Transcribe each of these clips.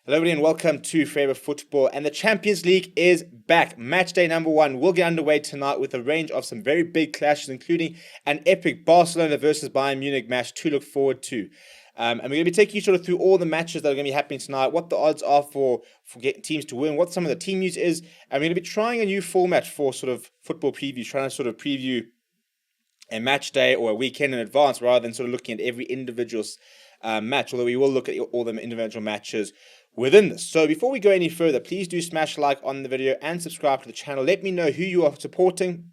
Hello everybody and welcome to Favorite Football, and the Champions League is back. Match day number 1 will get underway tonight with a range of some very big clashes, including an epic Barcelona versus Bayern Munich match to look forward to. And we're going to be taking you sort of through all the matches that are going to be happening tonight, what the odds are for getting teams to win, what some of the team news is, and we're going to be trying a new format for sort of football previews, trying to sort of preview a match day or a weekend in advance rather than sort of looking at every individual match, although we will look at all the individual matches within this. So before we go any further, please do smash a like on the video and subscribe to the channel. Let me know who you are supporting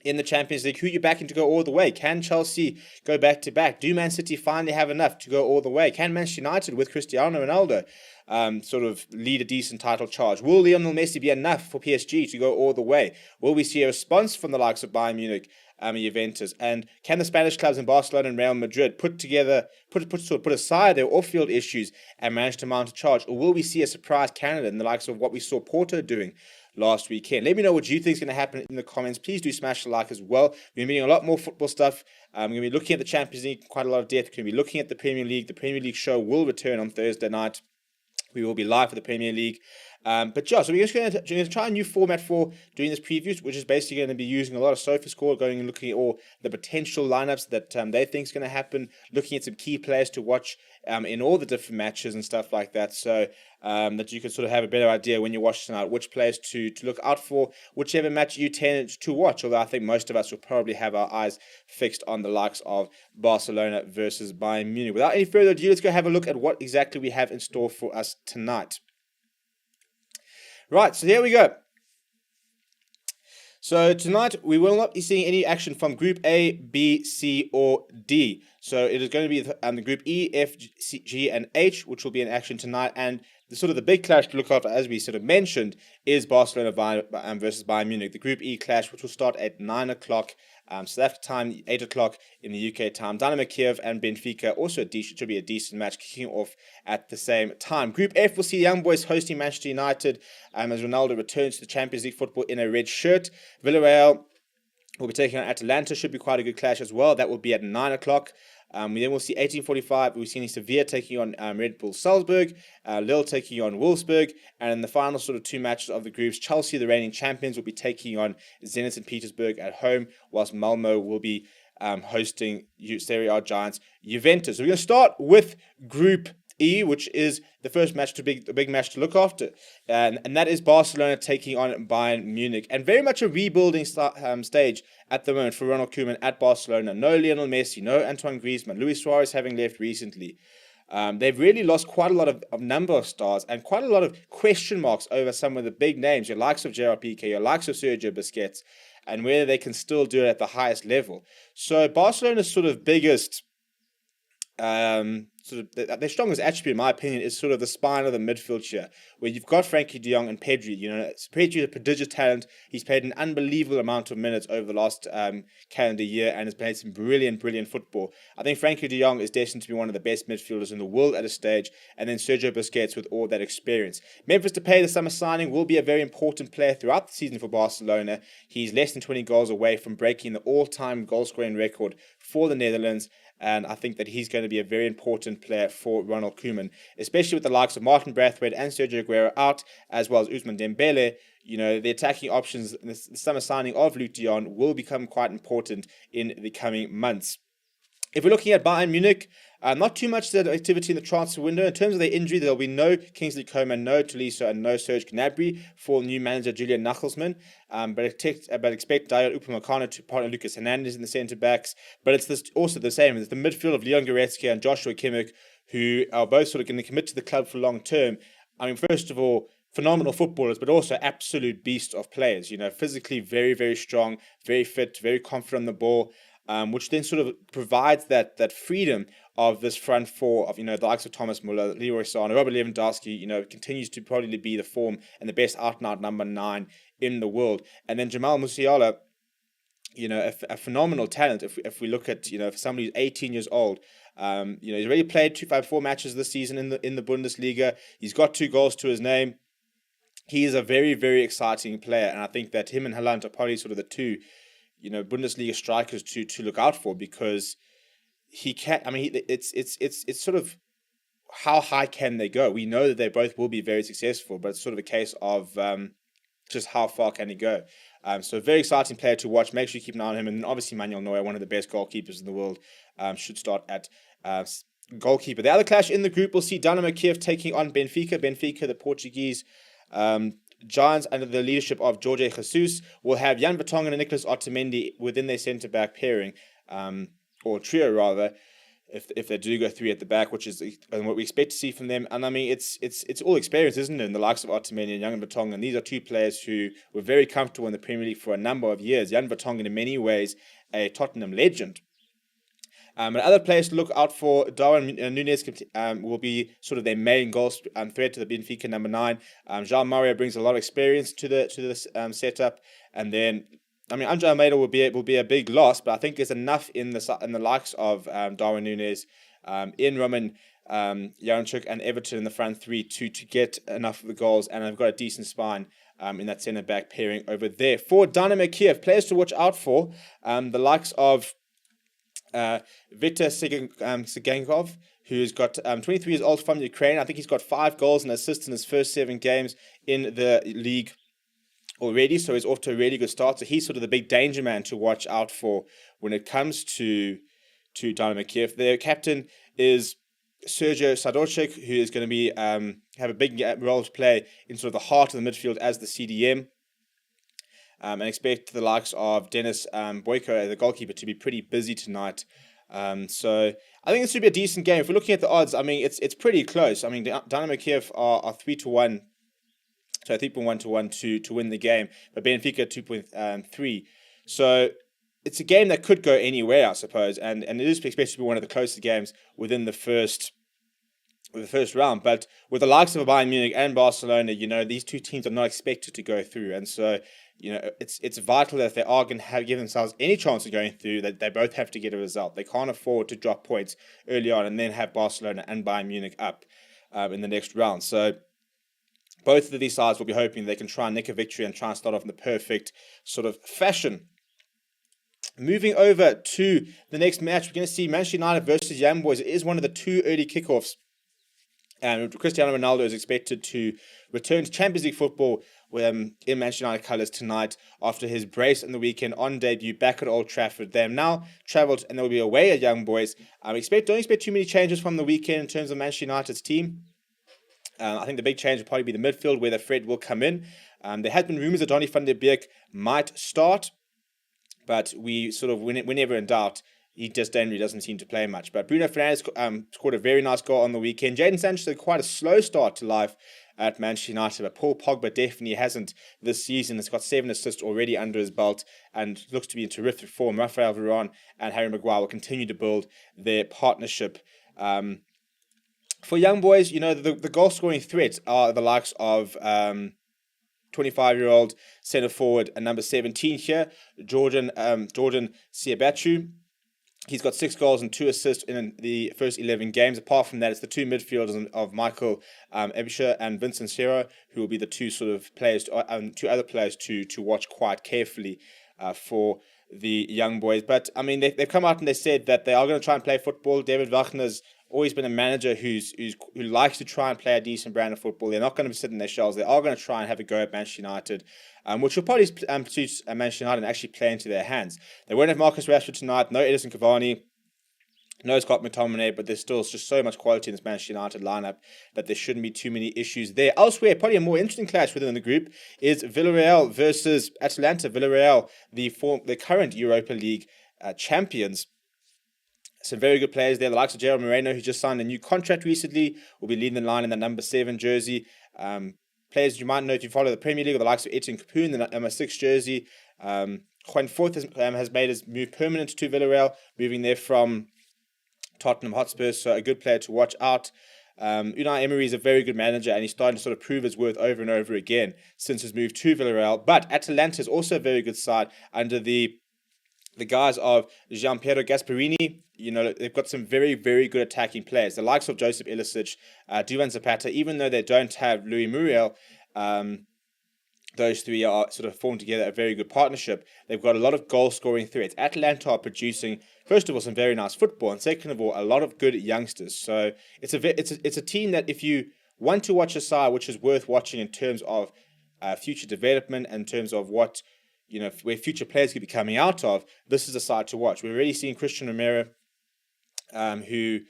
in the Champions League, who you're backing to go all the way. Can Chelsea go back to back? Do Man City finally have enough to go all the way? Can Manchester United with Cristiano Ronaldo sort of lead a decent title charge? Will Lionel Messi be enough for PSG to go all the way? Will we see a response from the likes of Bayern Munich, Juventus? And can the Spanish clubs in Barcelona and Real Madrid put aside their off-field issues and manage to mount a charge? Or will we see a surprise candidate in the likes of what we saw Porto doing last weekend? Let me know what you think is going to happen in the comments. Please do smash the like as well. We're doing a lot more football stuff. We're going to be looking at the Champions League, quite a lot of depth. We're going to be looking at the Premier League. The Premier League show will return on Thursday night. We will be live for the Premier League. But yeah, so we're just going to try a new format for doing this previews, which is basically going to be using a lot of SofaScore, going and looking at all the potential lineups that they think is going to happen, looking at some key players to watch in all the different matches and stuff like that, so that you can sort of have a better idea when you watch tonight which players to look out for, whichever match you tend to watch, although I think most of us will probably have our eyes fixed on the likes of Barcelona versus Bayern Munich. Without any further ado, let's go have a look at what exactly we have in store for us tonight. Right, so here we go. So tonight we will not be seeing any action from Group A, B, C, or D. So it is going to be the Group E, F, G, and H, which will be in action tonight. And the big clash to look after, as we sort of mentioned, is Barcelona versus Bayern Munich. The Group E clash, which will start at 9 o'clock. South Africa time, 8 o'clock in the UK time. Dynamo Kiev and Benfica, also should be a decent match, kicking off at the same time. Group F will see Yam Boys hosting Manchester United as Ronaldo returns to the Champions League football in a red shirt. Villarreal will be taking on Atalanta, should be quite a good clash as well. That will be at 9 o'clock. We then will see 18:45. We've seen Sevilla taking on Red Bull Salzburg, Lille taking on Wolfsburg, and in the final sort of two matches of the groups, Chelsea, the reigning champions, will be taking on Zenit St. Petersburg at home, whilst Malmo will be hosting Serie A giants Juventus. So we're going to start with Group E, which is the first match the big match to look after, and that is Barcelona taking on Bayern Munich, and very much a rebuilding stage at the moment for Ronald Koeman at Barcelona. No Lionel Messi, no Antoine Griezmann, Luis Suarez having left recently. They've really lost quite a lot of number of stars and quite a lot of question marks over some of the big names, your likes of Gerard Piqué, your likes of Sergio Busquets, and whether they can still do it at the highest level. So Barcelona's sort of biggest their strongest attribute, in my opinion, is sort of the spine of the midfield here, where you've got Frankie de Jong and Pedri. Pedri is a prodigious talent. He's played an unbelievable amount of minutes over the last calendar year and has played some brilliant football. I think Frankie de Jong is destined to be one of the best midfielders in the world at a stage, and then Sergio Busquets with all that experience. Memphis Depay, the summer signing, will be a very important player throughout the season for Barcelona. He's less than 20 goals away from breaking the all-time goal-scoring record for the Netherlands, and I think that he's going to be a very important player for Ronald Koeman, especially with the likes of Martin Braithwaite and Sergio Aguero out, as well as Ousmane Dembele. The attacking options, the summer signing of Luuk de Jong will become quite important in the coming months. If we're looking at Bayern Munich, not too much activity in the transfer window. In terms of their injury, there will be no Kingsley Coman, no Tolisso, and no Serge Gnabry for new manager Julian Nagelsmann. But expect Dayot Upamecano to partner Lucas Hernandez in the centre-backs. But it's also the same. It's the midfield of Leon Goretzka and Joshua Kimmich, who are both sort of going to commit to the club for long term. I mean, first of all, phenomenal footballers, but also absolute beasts of players. Physically very, very strong, very fit, very confident on the ball. Which then sort of provides that freedom of this front four of, the likes of Thomas Muller, Leroy Sané, Robert Lewandowski, continues to probably be the form and the best out-and-out number 9 in the world. And then Jamal Musiala, a phenomenal talent. If we look at, for somebody who's 18 years old, he's already played 4 matches this season in the Bundesliga. He's got 2 goals to his name. He is a very, very exciting player, and I think that him and Haaland are probably sort of the two Bundesliga strikers to look out for, because he can. I mean, it's sort of how high can they go? We know that they both will be very successful, but it's sort of a case of just how far can he go. So a very exciting player to watch. Make sure you keep an eye on him. And obviously Manuel Neuer, one of the best goalkeepers in the world, should start at goalkeeper. The other clash in the group, we'll see Dynamo Kiev taking on Benfica. Benfica, the Portuguese giants under the leadership of Jorge Jesus, will have Jan Vertonghen and Nicolas Otamendi within their centre-back pairing, or trio rather, if they do go three at the back, which is what we expect to see from them. And I mean, it's all experience, isn't it? In the likes of Otamendi and Jan Vertonghen, these are two players who were very comfortable in the Premier League for a number of years. Jan Vertonghen, in many ways, a Tottenham legend. And other players to look out for, Darwin Núñez will be sort of their main goal threat to the Benfica number 9. João Mario brings a lot of experience to this setup, and then I mean Andre Almeida will be a big loss, but I think there's enough in the likes of Darwin Núñez, in Roman Yaremchuk and Everton in the front three to get enough of the goals, and I've got a decent spine in that centre back pairing over there. For Dynamo Kiev, players to watch out for, the likes of Viktor Sigankov, who's got 23 years old, from Ukraine. I think he's got 5 goals and assists in his first 7 games in the league already, so he's off to a really good start. So he's sort of the big danger man to watch out for when it comes to Dynamo Kiev. Their captain is Sergio Sadorchik, who is going to be have a big role to play in sort of the heart of the midfield as the CDM. And expect the likes of Dennis Boyko, the goalkeeper, to be pretty busy tonight. So I think this should be a decent game. If we're looking at the odds, I mean, it's pretty close. I mean, Dynamo Kiev are 3-1, so 3.1 to 1 to win the game, but Benfica 2.3. So it's a game that could go anywhere, I suppose, and it is expected to be one of the closer games within the first round. But with the likes of Bayern Munich and Barcelona, these two teams are not expected to go through, and so it's vital that if they are going to give themselves any chance of going through, that they both have to get a result. They can't afford to drop points early on and then have Barcelona and Bayern Munich up in the next round. So both of these sides will be hoping they can try and nick a victory and try and start off in the perfect sort of fashion. Moving over to the next match, we're going to see Manchester United versus Yam Boys. It is one of the 2 early kickoffs. And Cristiano Ronaldo is expected to return to Champions League football in Manchester United colours tonight after his brace on the weekend on debut back at Old Trafford. They have now travelled and they'll be away at Young Boys. Don't expect too many changes from the weekend in terms of Manchester United's team. I think the big change will probably be the midfield, where Fred will come in. There has been rumours that Donny van der Beek might start, but we sort of, whenever in doubt, he just generally doesn't seem to play much. But Bruno Fernandes scored a very nice goal on the weekend. Jadon Sancho had quite a slow start to life at Manchester United, but Paul Pogba definitely hasn't this season. He's got 7 assists already under his belt and looks to be in terrific form. Rafael Varane and Harry Maguire will continue to build their partnership. For Young Boys, the goal-scoring threats are the likes of 25-year-old centre forward and number 17 here, Jordan Siebatcheu. He's got 6 goals and 2 assists in the first 11 games. Apart from that, it's the 2 midfielders of Michael Ebischer and Vincent Serra, who will be the 2 sort of players, 2 other players to watch quite carefully for the Young Boys. But I mean, they've come out and they said that they are going to try and play football. David Wagner's always been a manager who likes to try and play a decent brand of football. They're not going to be sitting in their shells. They are going to try and have a go at Manchester United, which will probably suit Manchester United and actually play into their hands. They won't have Marcus Rashford tonight, no Edison Cavani, no Scott McTominay, but there's still just so much quality in this Manchester United lineup that there shouldn't be too many issues there. Elsewhere, probably a more interesting clash within the group is Villarreal versus Atalanta. Villarreal, the current Europa League champions. Some very good players there. The likes of Gerard Moreno, who just signed a new contract recently, will be leading the line in the number 7 jersey. Players you might know if you follow the Premier League, the likes of Etienne Capoue, the number 6 jersey. Juan Forth has made his move permanent to Villarreal, moving there from Tottenham Hotspur, so a good player to watch out. Unai Emery is a very good manager, and he's starting to sort of prove his worth over and over again since his move to Villarreal. But Atalanta is also a very good side under the guys of Gianpiero Gasperini. They've got some very, very good attacking players. The likes of Joseph Ilicic, Duvan Zapata, even though they don't have Luis Muriel, those three are sort of formed together a very good partnership. They've got a lot of goal scoring threats. Atalanta are producing, first of all, some very nice football, and second of all, a lot of good youngsters. So it's a team that if you want to watch a side which is worth watching in terms of future development, in terms of what where future players could be coming out of, this is a side to watch. We're already seeing Christian Romero, who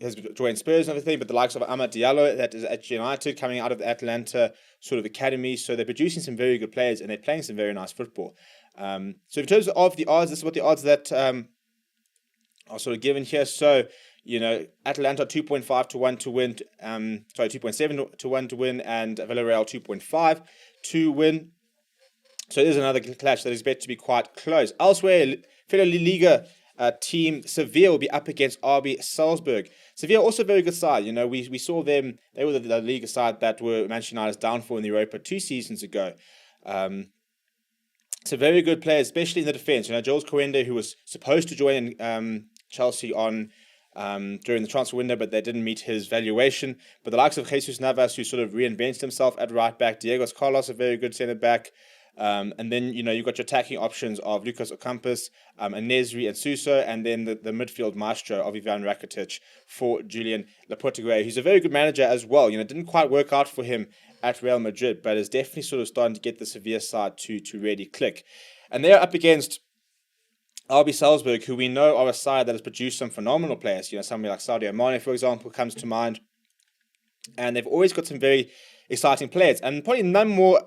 has joined Spurs and everything, but the likes of Amad Diallo, that is at United, coming out of the Atalanta sort of academy. So they're producing some very good players, and they're playing some very nice football. So in terms of the odds, this is what the odds that are sort of given here. So, Atalanta 2.5 to 1 to win, 2.7 to 1 to win, and Villarreal 2.5 to win. So there's another clash that is expected to be quite close. Elsewhere, fellow Liga team Sevilla will be up against RB Salzburg. Sevilla also a very good side. We saw them. They were the Liga side that were Manchester United's downfall in the Europa 2 seasons ago. So very good players, especially in the defence. Jules Koende, who was supposed to join Chelsea during the transfer window, but they didn't meet his valuation. But the likes of Jesus Navas, who sort of reinvented himself at right back, Diego Carlos, a very good centre back. And then, you've got your attacking options of Lucas Ocampos, Nesri and Suso, and then the midfield maestro of Ivan Rakitic for Julian Lopetegui, who's a very good manager as well. Didn't quite work out for him at Real Madrid, but is definitely sort of starting to get the Sevilla side to really click. And they're up against RB Salzburg, who we know are a side that has produced some phenomenal players. Somebody like Sadio Mane, for example, comes to mind. And they've always got some very exciting players. And probably none more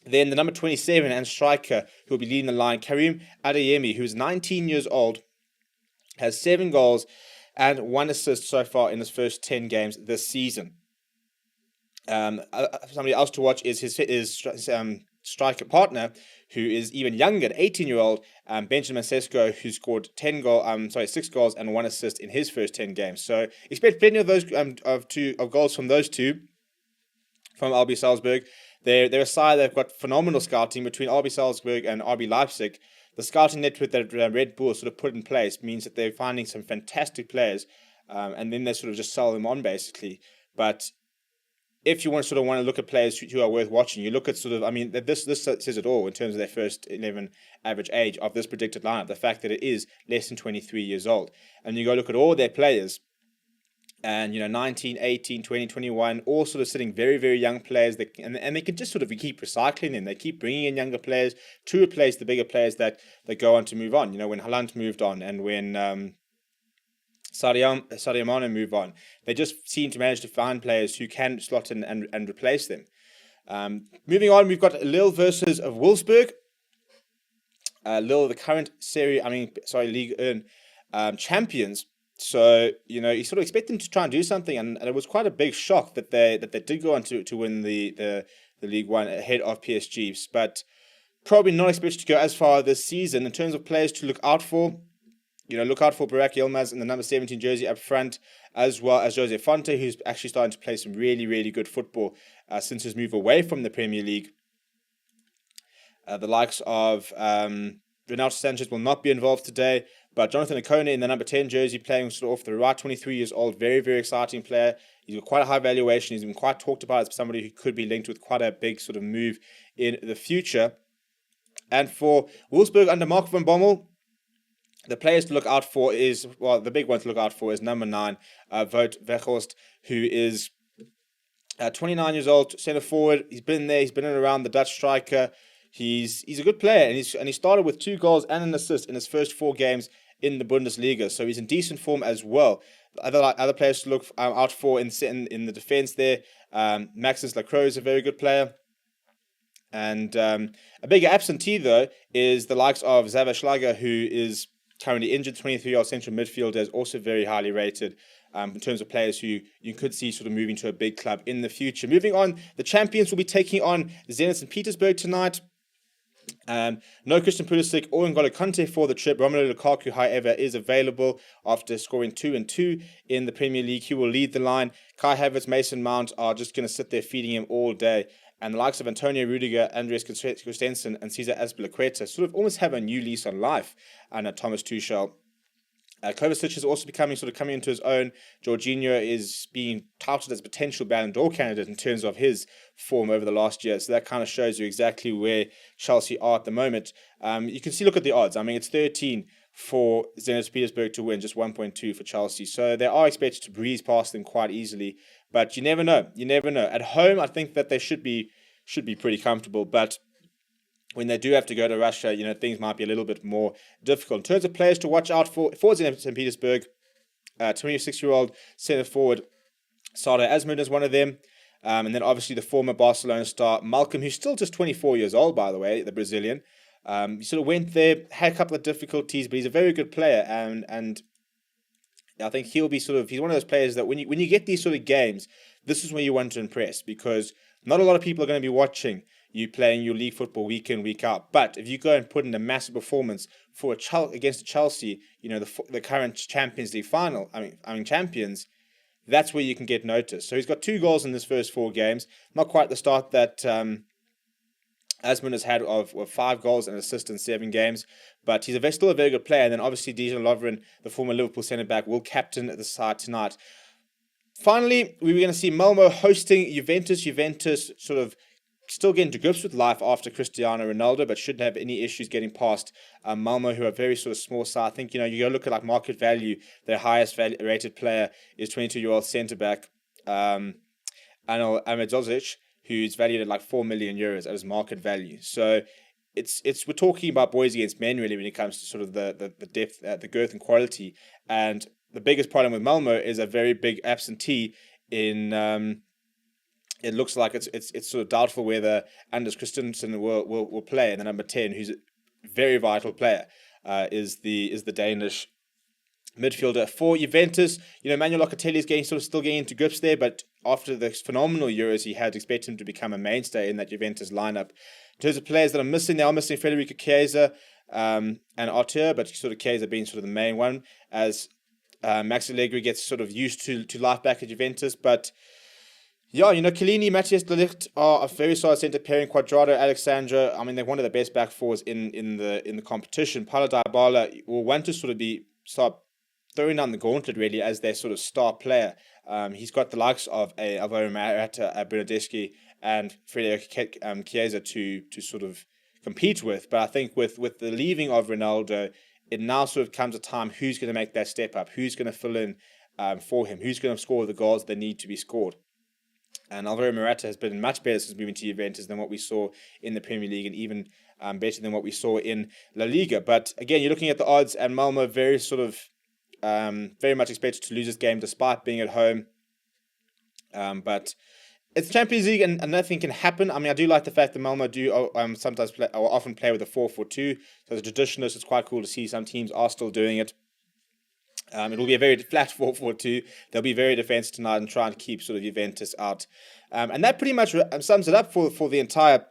than the number 27 and striker who will be leading the line, Karim Adeyemi, who is 19 years old, has 7 goals and 1 assist so far in his first 10 games this season. Somebody else to watch is his striker partner, who is even younger, an 18-year-old Benjamin Sesko, who scored 6 goals and 1 assist in his first 10 games. So expect plenty of those of goals from those two from RB Salzburg. They're a side that have got phenomenal scouting between RB Salzburg and RB Leipzig. The scouting network that Red Bull sort of put in place means that they're finding some fantastic players, and then they sort of just sell them on basically. But if you want to look at players who are worth watching, you look at this says it all in terms of their first 11 average age of this predicted lineup. The fact that it is less than 23 years old, and you go look at all their players. And 19, 18, 20, 21, all sort of sitting very, very young players and they can just sort of keep recycling them. They keep bringing in younger players to replace the bigger players that go on to move on. When Haaland moved on and when Sadio Mane moved on, they just seem to manage to find players who can slot in and replace them. Moving on, we've got Lille versus Wolfsburg. Lille, the current Ligue 1 champions. So, you sort of expect them to try and do something, and it was quite a big shock that they did go on to win the League One ahead of PSG, but probably not expected to go as far this season. In terms of players to look out for, look out for Burak Yilmaz in the number 17 jersey up front, as well as Jose Fonte, who's actually starting to play some really, really good football since his move away from the Premier League. The likes of Renato Sanchez will not be involved today, but Jonathan Akone in the number 10 jersey, playing sort of off the right, 23 years old, very, very exciting player. He's got quite a high valuation. He's been quite talked about as somebody who could be linked with quite a big sort of move in the future. And for Wolfsburg under Marco van Bommel, the players to look out for the big one to look out for is number 9, Wout Weghorst, who is 29 years old, centre forward. He's been there. He's been around the Dutch striker. He's a good player, and he started with 2 goals and an assist in his first 4 games in the Bundesliga, so he's in decent form as well. Other players to look out for in the defense there, Maxence Lacroix is a very good player. And a bigger absentee, though, is the likes of Xaver Schlager, who is currently injured, 23-year-old central midfielder, is also very highly rated in terms of players who you could see sort of moving to a big club in the future. Moving on, the champions will be taking on Zenit St. Petersburg tonight. No Christian Pulisic or N'Golo Kante for the trip. Romelu Lukaku, however, is available after scoring 2 and 2 in the Premier League. He will lead the line. Kai Havertz, Mason Mount are just going to sit there feeding him all day. And the likes of Antonio Rudiger, Andreas Christensen, and Cesar Azpilicueta sort of almost have a new lease on life under Thomas Tuchel. Kovacic is also coming into his own. Jorginho is being touted as a potential Ballon d'Or candidate in terms of his form over the last year. So that kind of shows you exactly where Chelsea are at the moment. You can see, look at the odds. I mean, it's 13 for Zenit Petersburg to win, just 1.2 for Chelsea. So they are expected to breeze past them quite easily. But you never know. You never know. At home, I think that they should be pretty comfortable. But when they do have to go to Russia, things might be a little bit more difficult. In terms of players to watch out for Zenit St. Petersburg, 26-year-old centre forward Sardar Azmoun is one of them. And then obviously the former Barcelona star Malcolm, who's still just 24 years old, by the way, the Brazilian. He sort of went there, had a couple of difficulties, but he's a very good player. And I think he'll be he's one of those players that when you get these sort of games, this is when you want to impress, because not a lot of people are going to be watching you playing your league football week in, week out. But if you go and put in a massive performance against Chelsea, the current Champions League final, champions, that's where you can get noticed. So he's got 2 goals in his first 4 games. Not quite the start that Azmoun has had of 5 goals and an assist in 7 games. But he's still a very good player. And then obviously Dejan Lovren, the former Liverpool centre-back, will captain the side tonight. Finally, we were going to see Malmo hosting Juventus. Juventus sort of still getting to grips with life after Cristiano Ronaldo, but shouldn't have any issues getting past Malmo, who are very sort of small side. I think, you go look at like market value, their highest rated player is 22-year-old centre-back Anel Ahmedzozic, who's valued at like 4 million euros at his market value. So we're talking about boys against men really when it comes to sort of the depth, the girth and quality. And the biggest problem with Malmo is a very big absentee in it looks like it's sort of doubtful whether Anders Christensen will play. And the number 10, who's a very vital player, is the Danish midfielder for Juventus. Manuel Locatelli is still getting into grips there, but after the phenomenal Euros he had, expect him to become a mainstay in that Juventus lineup. In terms of players that are missing, they are missing Federico Chiesa and Artur, but sort of Chiesa being sort of the main one as Max Allegri gets sort of used to life back at Juventus. But yeah, Chiellini, Matthias de Ligt are a very solid centre pairing. Cuadrado, Alexandra, they're one of the best back fours in the competition. Paulo Dybala will want to sort of start throwing down the gauntlet really as their sort of star player. He's got the likes of Alvaro Morata, Bernardeschi, and Federico Chiesa to sort of compete with. But I think with the leaving of Ronaldo, it now sort of comes a time who's going to make that step up, who's going to fill in for him, who's going to score the goals that need to be scored. And Alvaro Morata has been much better since moving to Juventus than what we saw in the Premier League, and even better than what we saw in La Liga. But again, you're looking at the odds, and Malmo very much expected to lose this game despite being at home. But it's Champions League, and nothing can happen. I do like the fact that Malmo do sometimes play, or often play with a 4-4-2. So as a traditionalist, it's quite cool to see some teams are still doing it. It will be a very flat 4-4-2. They'll be very defensive tonight and try and keep sort of Juventus out. And that pretty much sums it up for the entire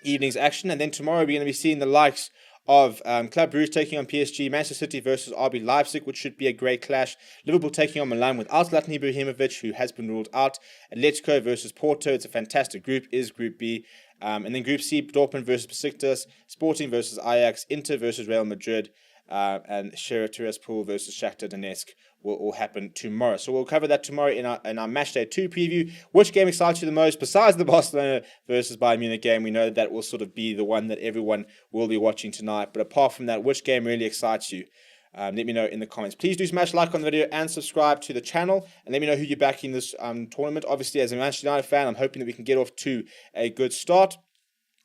evening's action. And then tomorrow we're going to be seeing the likes of Club Brugge taking on PSG, Manchester City versus RB Leipzig, which should be a great clash. Liverpool taking on Milan without Zlatan Ibrahimovic, who has been ruled out. Atletico versus Porto. It's a fantastic group, is Group B. And then Group C, Dortmund versus Besiktas, Sporting versus Ajax, Inter versus Real Madrid, and Sheriff Tiraspol versus Shakhtar Donetsk will all happen tomorrow. So we'll cover that tomorrow in our Matchday 2 preview. Which game excites you the most besides the Barcelona versus Bayern Munich game? We know that will sort of be the one that everyone will be watching tonight. But apart from that, which game really excites you? Let me know in the comments. Please do smash like on the video and subscribe to the channel. And let me know who you're backing this tournament. Obviously, as a Manchester United fan, I'm hoping that we can get off to a good start.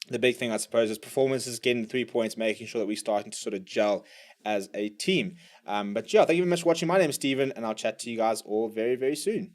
The big thing, I suppose, is performances, getting the 3 points, making sure that we're starting to sort of gel as a team. But yeah, thank you very much for watching. My name is Steven, and I'll chat to you guys all very, very soon.